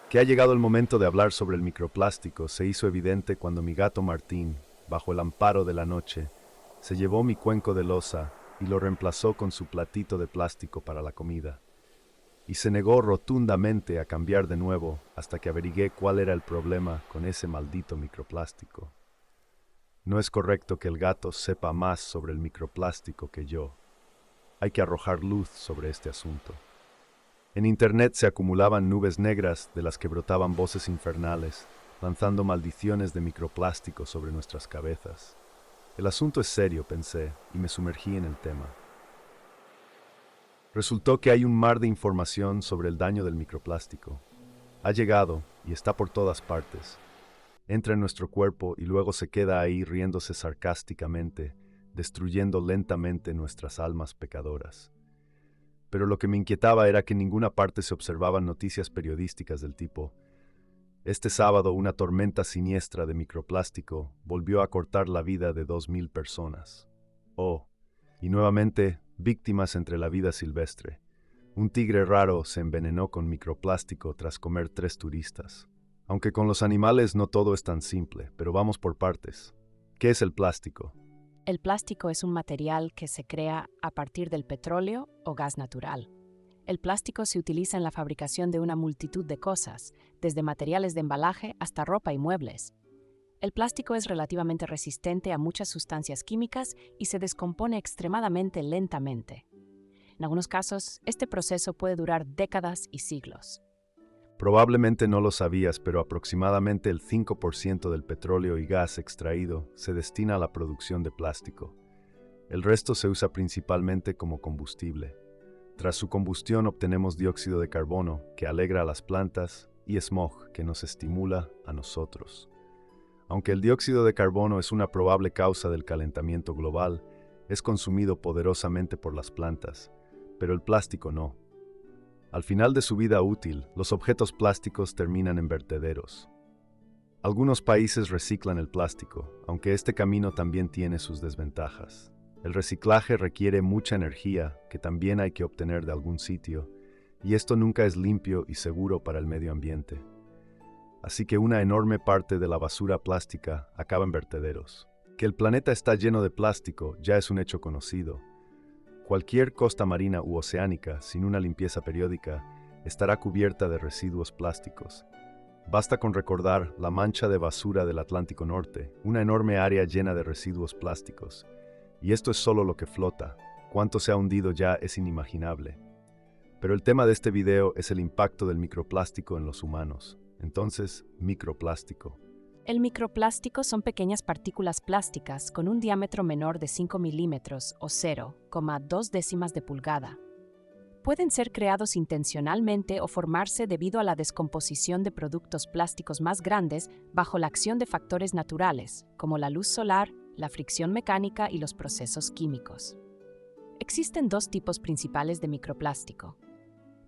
Que ha llegado el momento de hablar sobre el microplástico se hizo evidente cuando mi gato Martín, bajo el amparo de la noche, se llevó mi cuenco de loza y lo reemplazó con su platito de plástico para la comida. Y se negó rotundamente a cambiar de nuevo hasta que averigué cuál era el problema con ese maldito microplástico. No es correcto que el gato sepa más sobre el microplástico que yo. Hay que arrojar luz sobre este asunto. En internet se acumulaban nubes negras de las que brotaban voces infernales, lanzando maldiciones de microplástico sobre nuestras cabezas. El asunto es serio, pensé, y me sumergí en el tema. Resultó que hay un mar de información sobre el daño del microplástico. Ha llegado y está por todas partes. Entra en nuestro cuerpo y luego se queda ahí riéndose sarcásticamente, destruyendo lentamente nuestras almas pecadoras. Pero lo que me inquietaba era que en ninguna parte se observaban noticias periodísticas del tipo: este sábado una tormenta siniestra de microplástico volvió a cortar la vida de 2000 personas. Oh, y nuevamente, víctimas entre la vida silvestre. Un tigre raro se envenenó con microplástico tras comer 3 turistas. Aunque con los animales no todo es tan simple, pero vamos por partes. ¿Qué es el plástico? El plástico es un material que se crea a partir del petróleo o gas natural. El plástico se utiliza en la fabricación de una multitud de cosas, desde materiales de embalaje hasta ropa y muebles. El plástico es relativamente resistente a muchas sustancias químicas y se descompone extremadamente lentamente. En algunos casos, este proceso puede durar décadas y siglos. Probablemente no lo sabías, pero aproximadamente el 5% del petróleo y gas extraído se destina a la producción de plástico. El resto se usa principalmente como combustible. Tras su combustión obtenemos dióxido de carbono, que alegra a las plantas, y smog, que nos estimula a nosotros. Aunque el dióxido de carbono es una probable causa del calentamiento global, es consumido poderosamente por las plantas, pero el plástico no. Al final de su vida útil, los objetos plásticos terminan en vertederos. Algunos países reciclan el plástico, aunque este camino también tiene sus desventajas. El reciclaje requiere mucha energía, que también hay que obtener de algún sitio, y esto nunca es limpio y seguro para el medio ambiente. Así que una enorme parte de la basura plástica acaba en vertederos. Que el planeta está lleno de plástico ya es un hecho conocido. Cualquier costa marina u oceánica sin una limpieza periódica estará cubierta de residuos plásticos. Basta con recordar la mancha de basura del Atlántico Norte, una enorme área llena de residuos plásticos. Y esto es solo lo que flota. Cuánto se ha hundido ya es inimaginable. Pero el tema de este video es el impacto del microplástico en los humanos. Entonces, microplástico. El microplástico son pequeñas partículas plásticas con un diámetro menor de 5 milímetros o 0,2 décimas de pulgada. Pueden ser creados intencionalmente o formarse debido a la descomposición de productos plásticos más grandes bajo la acción de factores naturales, como la luz solar, la fricción mecánica y los procesos químicos. Existen 2 tipos principales de microplástico.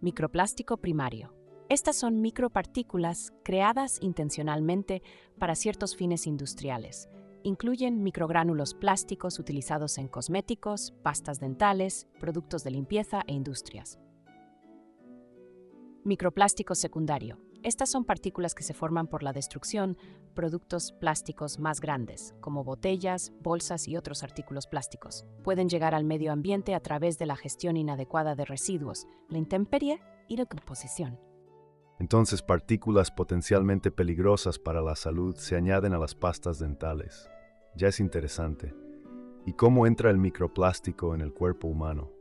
Microplástico primario. Estas son micropartículas creadas intencionalmente para ciertos fines industriales. Incluyen microgránulos plásticos utilizados en cosméticos, pastas dentales, productos de limpieza e industrias. Microplástico secundario. Estas son partículas que se forman por la destrucción de productos plásticos más grandes, como botellas, bolsas y otros artículos plásticos. Pueden llegar al medio ambiente a través de la gestión inadecuada de residuos, la intemperie y la composición. Entonces, partículas potencialmente peligrosas para la salud se añaden a las pastas dentales. Ya es interesante. ¿Y cómo entra el microplástico en el cuerpo humano?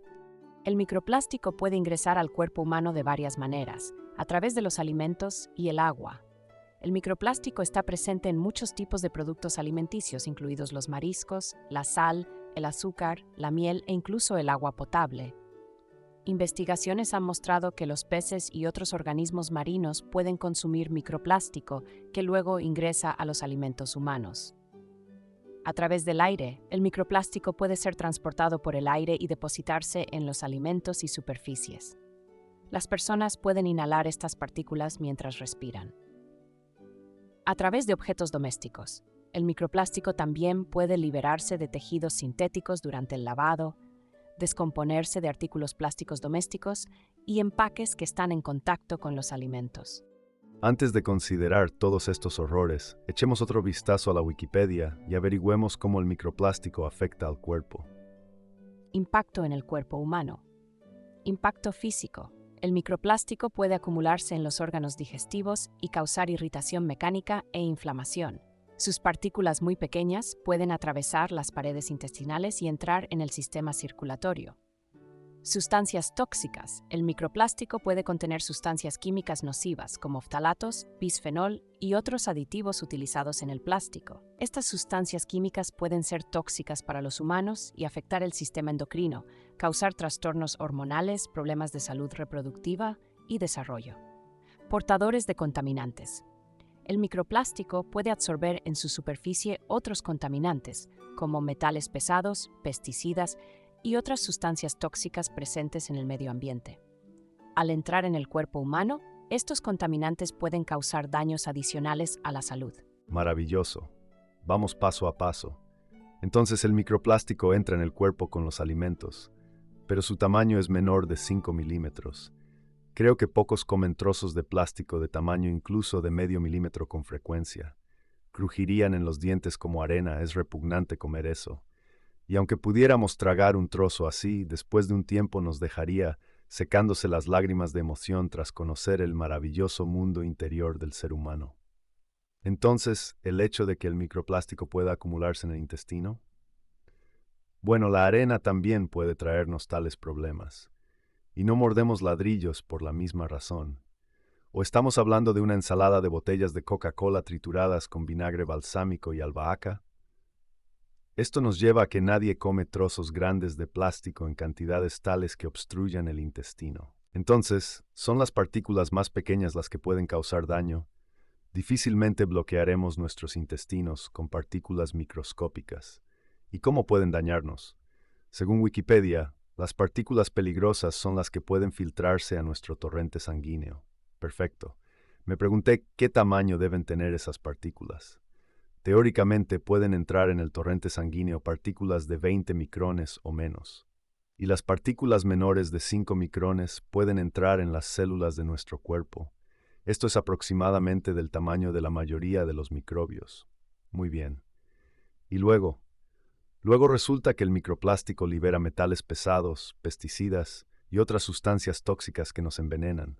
El microplástico puede ingresar al cuerpo humano de varias maneras, a través de los alimentos y el agua. El microplástico está presente en muchos tipos de productos alimenticios, incluidos los mariscos, la sal, el azúcar, la miel e incluso el agua potable. Investigaciones han mostrado que los peces y otros organismos marinos pueden consumir microplástico que luego ingresa a los alimentos humanos. A través del aire, el microplástico puede ser transportado por el aire y depositarse en los alimentos y superficies. Las personas pueden inhalar estas partículas mientras respiran. A través de objetos domésticos, el microplástico también puede liberarse de tejidos sintéticos durante el lavado, descomponerse de artículos plásticos domésticos y empaques que están en contacto con los alimentos. Antes de considerar todos estos horrores, echemos otro vistazo a la Wikipedia y averigüemos cómo el microplástico afecta al cuerpo. Impacto en el cuerpo humano. Impacto físico. El microplástico puede acumularse en los órganos digestivos y causar irritación mecánica e inflamación. Sus partículas muy pequeñas pueden atravesar las paredes intestinales y entrar en el sistema circulatorio. Sustancias tóxicas. El microplástico puede contener sustancias químicas nocivas como ftalatos, bisfenol y otros aditivos utilizados en el plástico. Estas sustancias químicas pueden ser tóxicas para los humanos y afectar el sistema endocrino, causar trastornos hormonales, problemas de salud reproductiva y desarrollo. Portadores de contaminantes. El microplástico puede absorber en su superficie otros contaminantes, como metales pesados, pesticidas y otras sustancias tóxicas presentes en el medio ambiente. Al entrar en el cuerpo humano, estos contaminantes pueden causar daños adicionales a la salud. Maravilloso. Vamos paso a paso. Entonces el microplástico entra en el cuerpo con los alimentos, pero su tamaño es menor de 5 milímetros. Creo que pocos comen trozos de plástico de tamaño incluso de medio milímetro con frecuencia. Crujirían en los dientes como arena, es repugnante comer eso. Y aunque pudiéramos tragar un trozo así, después de un tiempo nos dejaría secándose las lágrimas de emoción tras conocer el maravilloso mundo interior del ser humano. Entonces, ¿el hecho de que el microplástico pueda acumularse en el intestino? Bueno, la arena también puede traernos tales problemas. Y no mordemos ladrillos por la misma razón. ¿O estamos hablando de una ensalada de botellas de Coca-Cola trituradas con vinagre balsámico y albahaca? Esto nos lleva a que nadie come trozos grandes de plástico en cantidades tales que obstruyan el intestino. Entonces, son las partículas más pequeñas las que pueden causar daño. Difícilmente bloquearemos nuestros intestinos con partículas microscópicas. ¿Y cómo pueden dañarnos? Según Wikipedia, las partículas peligrosas son las que pueden filtrarse a nuestro torrente sanguíneo. Perfecto. Me pregunté qué tamaño deben tener esas partículas. Teóricamente pueden entrar en el torrente sanguíneo partículas de 20 micrones o menos. Y las partículas menores de 5 micrones pueden entrar en las células de nuestro cuerpo. Esto es aproximadamente del tamaño de la mayoría de los microbios. Muy bien. Y luego resulta que el microplástico libera metales pesados, pesticidas y otras sustancias tóxicas que nos envenenan.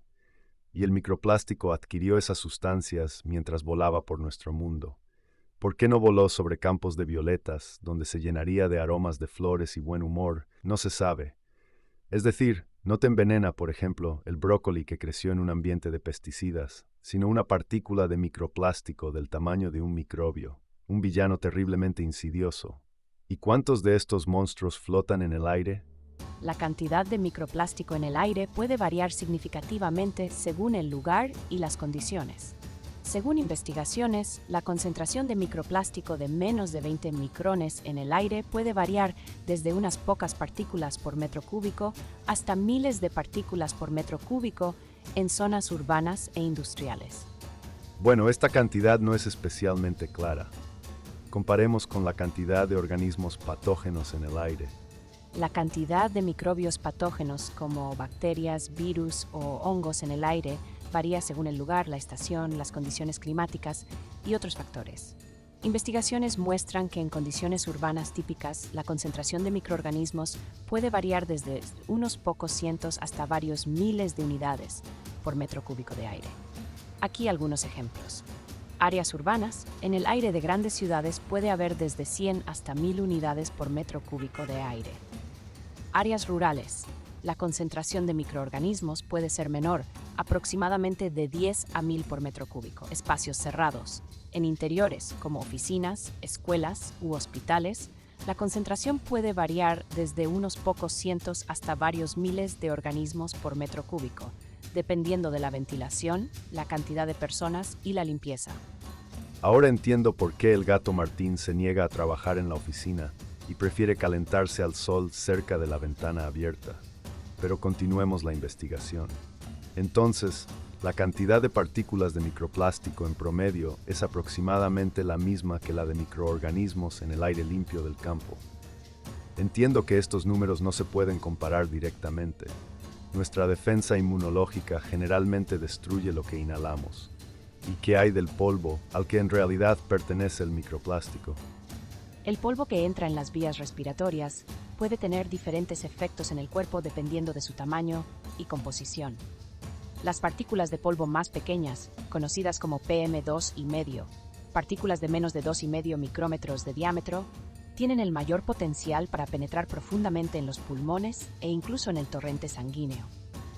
Y el microplástico adquirió esas sustancias mientras volaba por nuestro mundo. ¿Por qué no voló sobre campos de violetas, donde se llenaría de aromas de flores y buen humor? No se sabe. Es decir, no te envenena, por ejemplo, el brócoli que creció en un ambiente de pesticidas, sino una partícula de microplástico del tamaño de un microbio, un villano terriblemente insidioso. ¿Y cuántos de estos monstruos flotan en el aire? La cantidad de microplástico en el aire puede variar significativamente según el lugar y las condiciones. Según investigaciones, la concentración de microplástico de menos de 20 micrones en el aire puede variar desde unas pocas partículas por metro cúbico hasta miles de partículas por metro cúbico en zonas urbanas e industriales. Bueno, esta cantidad no es especialmente clara. Comparemos con la cantidad de organismos patógenos en el aire. La cantidad de microbios patógenos como bacterias, virus o hongos en el aire varía según el lugar, la estación, las condiciones climáticas y otros factores. Investigaciones muestran que en condiciones urbanas típicas, la concentración de microorganismos puede variar desde unos pocos cientos hasta varios miles de unidades por metro cúbico de aire. Aquí algunos ejemplos. Áreas urbanas, en el aire de grandes ciudades puede haber desde 100 hasta 1000 unidades por metro cúbico de aire. Áreas rurales, la concentración de microorganismos puede ser menor, aproximadamente de 10 a 1000 por metro cúbico. Espacios cerrados. En interiores, como oficinas, escuelas u hospitales, la concentración puede variar desde unos pocos cientos hasta varios miles de organismos por metro cúbico, dependiendo de la ventilación, la cantidad de personas y la limpieza. Ahora entiendo por qué el gato Martín se niega a trabajar en la oficina y prefiere calentarse al sol cerca de la ventana abierta. Pero continuemos la investigación. Entonces, la cantidad de partículas de microplástico en promedio es aproximadamente la misma que la de microorganismos en el aire limpio del campo. Entiendo que estos números no se pueden comparar directamente. Nuestra defensa inmunológica generalmente destruye lo que inhalamos. ¿Y qué hay del polvo al que en realidad pertenece el microplástico? El polvo que entra en las vías respiratorias puede tener diferentes efectos en el cuerpo dependiendo de su tamaño y composición. Las partículas de polvo más pequeñas, conocidas como PM2,5, partículas de menos de 2,5 micrómetros de diámetro, tienen el mayor potencial para penetrar profundamente en los pulmones e incluso en el torrente sanguíneo.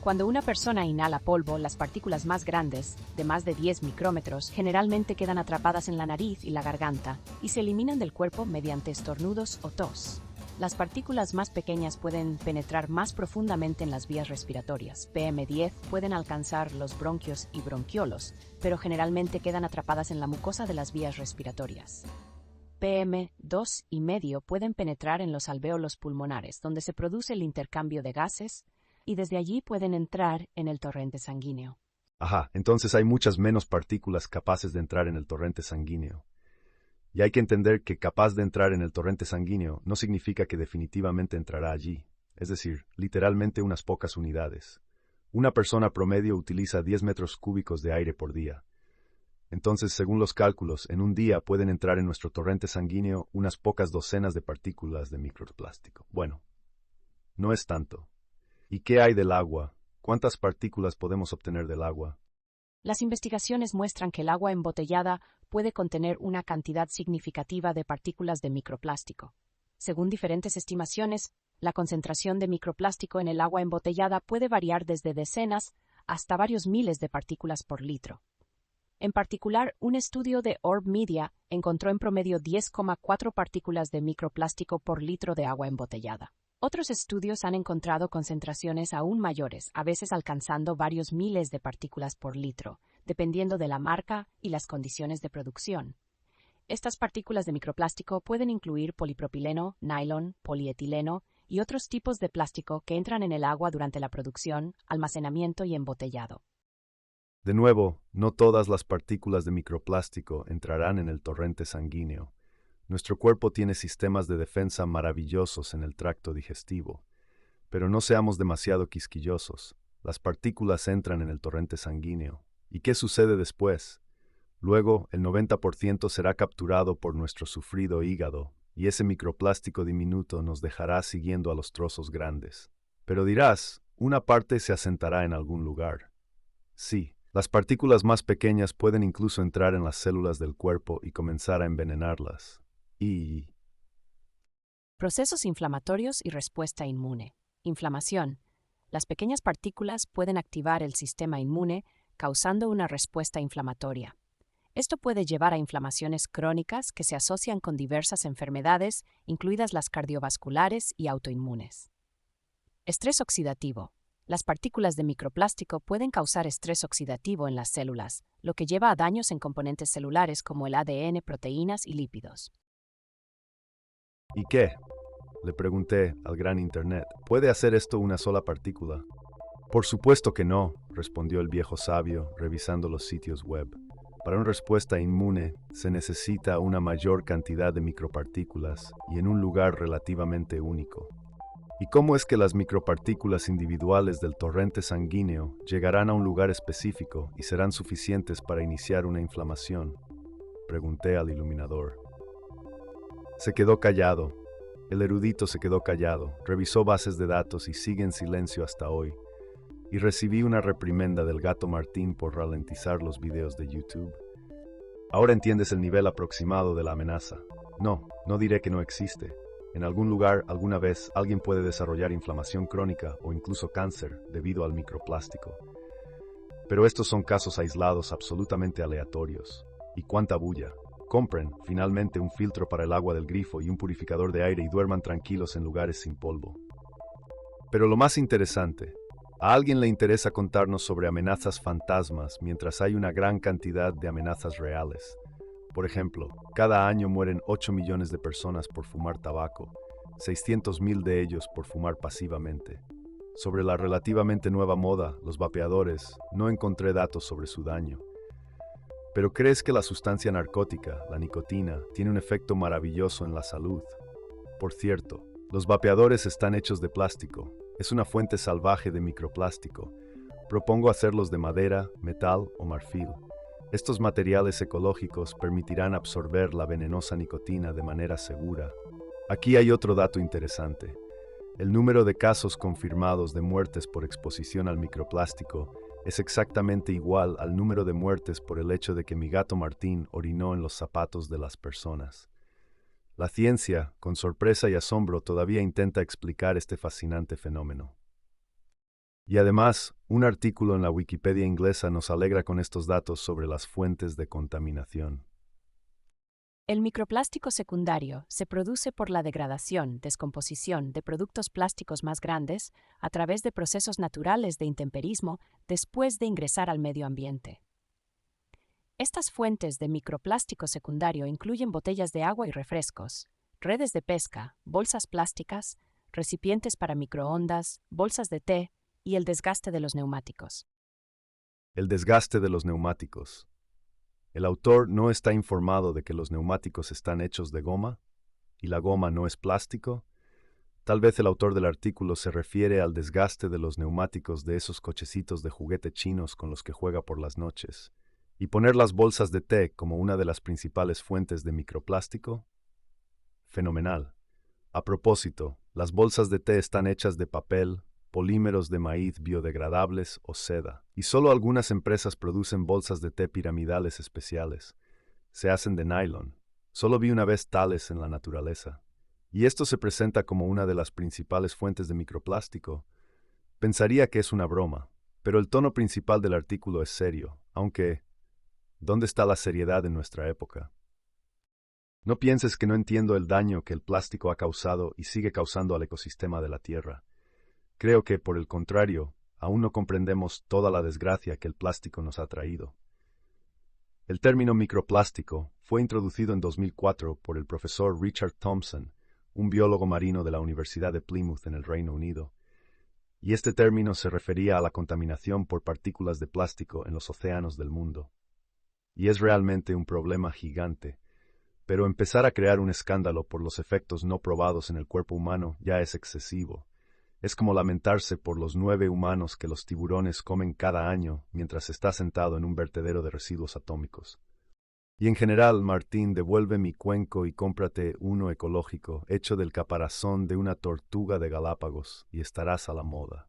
Cuando una persona inhala polvo, las partículas más grandes, de más de 10 micrómetros, generalmente quedan atrapadas en la nariz y la garganta y se eliminan del cuerpo mediante estornudos o tos. Las partículas más pequeñas pueden penetrar más profundamente en las vías respiratorias. PM10 pueden alcanzar los bronquios y bronquiolos, pero generalmente quedan atrapadas en la mucosa de las vías respiratorias. PM2,5 pueden penetrar en los alvéolos pulmonares, donde se produce el intercambio de gases, y desde allí pueden entrar en el torrente sanguíneo. Ajá, entonces hay muchas menos partículas capaces de entrar en el torrente sanguíneo. Y hay que entender que capaz de entrar en el torrente sanguíneo no significa que definitivamente entrará allí, es decir, literalmente unas pocas unidades. Una persona promedio utiliza 10 metros cúbicos de aire por día. Entonces, según los cálculos, en un día pueden entrar en nuestro torrente sanguíneo unas pocas docenas de partículas de microplástico. Bueno, no es tanto. ¿Y qué hay del agua? ¿Cuántas partículas podemos obtener del agua? Las investigaciones muestran que el agua embotellada puede contener una cantidad significativa de partículas de microplástico. Según diferentes estimaciones, la concentración de microplástico en el agua embotellada puede variar desde decenas hasta varios miles de partículas por litro. En particular, un estudio de Orb Media encontró en promedio 10,4 partículas de microplástico por litro de agua embotellada. Otros estudios han encontrado concentraciones aún mayores, a veces alcanzando varios miles de partículas por litro, dependiendo de la marca y las condiciones de producción. Estas partículas de microplástico pueden incluir polipropileno, nylon, polietileno y otros tipos de plástico que entran en el agua durante la producción, almacenamiento y embotellado. De nuevo, no todas las partículas de microplástico entrarán en el torrente sanguíneo. Nuestro cuerpo tiene sistemas de defensa maravillosos en el tracto digestivo. Pero no seamos demasiado quisquillosos. Las partículas entran en el torrente sanguíneo. ¿Y qué sucede después? Luego, el 90% será capturado por nuestro sufrido hígado, y ese microplástico diminuto nos dejará siguiendo a los trozos grandes. Pero dirás, una parte se asentará en algún lugar. Sí, las partículas más pequeñas pueden incluso entrar en las células del cuerpo y comenzar a envenenarlas. Y Procesos inflamatorios y respuesta inmune. Inflamación. Las pequeñas partículas pueden activar el sistema inmune, causando una respuesta inflamatoria. Esto puede llevar a inflamaciones crónicas que se asocian con diversas enfermedades, incluidas las cardiovasculares y autoinmunes. Estrés oxidativo. Las partículas de microplástico pueden causar estrés oxidativo en las células, lo que lleva a daños en componentes celulares como el ADN, proteínas y lípidos. ¿y qué? Le pregunté al gran Internet. ¿Puede hacer esto una sola partícula? Por supuesto que no, respondió el viejo sabio, revisando los sitios web. Para una respuesta inmune se necesita una mayor cantidad de micropartículas y en un lugar relativamente único. ¿Y cómo es que las micropartículas individuales del torrente sanguíneo llegarán a un lugar específico y serán suficientes para iniciar una inflamación? Pregunté al iluminador. Se quedó callado. El erudito se quedó callado, revisó bases de datos y sigue en silencio hasta hoy. Y recibí una reprimenda del gato Martín por ralentizar los videos de YouTube. Ahora entiendes el nivel aproximado de la amenaza. No diré que no existe. En algún lugar, alguna vez, alguien puede desarrollar inflamación crónica o incluso cáncer debido al microplástico. Pero estos son casos aislados absolutamente aleatorios. ¿Y cuánta bulla? Compren, finalmente, un filtro para el agua del grifo y un purificador de aire y duerman tranquilos en lugares sin polvo. Pero lo más interesante, a alguien le interesa contarnos sobre amenazas fantasmas mientras hay una gran cantidad de amenazas reales. Por ejemplo, cada año mueren 8 millones de personas por fumar tabaco, 600,000 de ellos por fumar pasivamente. Sobre la relativamente nueva moda, los vapeadores, no encontré datos sobre su daño. ¿Pero crees que la sustancia narcótica, la nicotina, tiene un efecto maravilloso en la salud? Por cierto, los vapeadores están hechos de plástico. Es una fuente salvaje de microplástico. Propongo hacerlos de madera, metal o marfil. Estos materiales ecológicos permitirán absorber la venenosa nicotina de manera segura. Aquí hay otro dato interesante. El número de casos confirmados de muertes por exposición al microplástico es exactamente igual al número de muertes por el hecho de que mi gato Martín orinó en los zapatos de las personas. La ciencia, con sorpresa y asombro, todavía intenta explicar este fascinante fenómeno. Y además, un artículo en la Wikipedia inglesa nos alegra con estos datos sobre las fuentes de contaminación. El microplástico secundario se produce por la degradación, descomposición de productos plásticos más grandes a través de procesos naturales de intemperismo después de ingresar al medio ambiente. Estas fuentes de microplástico secundario incluyen botellas de agua y refrescos, redes de pesca, bolsas plásticas, recipientes para microondas, bolsas de té y el desgaste de los neumáticos. El desgaste de los neumáticos. El autor no está informado de que los neumáticos están hechos de goma y la goma no es plástico. Tal vez el autor del artículo se refiere al desgaste de los neumáticos de esos cochecitos de juguete chinos con los que juega por las noches. Y poner las bolsas de té como una de las principales fuentes de microplástico. Fenomenal. A propósito, las bolsas de té están hechas de papel, polímeros de maíz biodegradables o seda, y solo algunas empresas producen bolsas de té piramidales especiales. Se hacen de nylon. Solo vi una vez tales en la naturaleza. Y esto se presenta como una de las principales fuentes de microplástico. Pensaría que es una broma, pero el tono principal del artículo es serio, aunque ¿dónde está la seriedad en nuestra época? No pienses que no entiendo el daño que el plástico ha causado y sigue causando al ecosistema de la Tierra. Creo que, por el contrario, aún no comprendemos toda la desgracia que el plástico nos ha traído. El término microplástico fue introducido en 2004 por el profesor Richard Thompson, un biólogo marino de la Universidad de Plymouth en el Reino Unido, y este término se refería a la contaminación por partículas de plástico en los océanos del mundo. Y es realmente un problema gigante, pero empezar a crear un escándalo por los efectos no probados en el cuerpo humano ya es excesivo. Es como lamentarse por los 9 humanos que los tiburones comen cada año mientras está sentado en un vertedero de residuos atómicos. Y en general, Martín, devuelve mi cuenco y cómprate uno ecológico, hecho del caparazón de una tortuga de Galápagos, y estarás a la moda.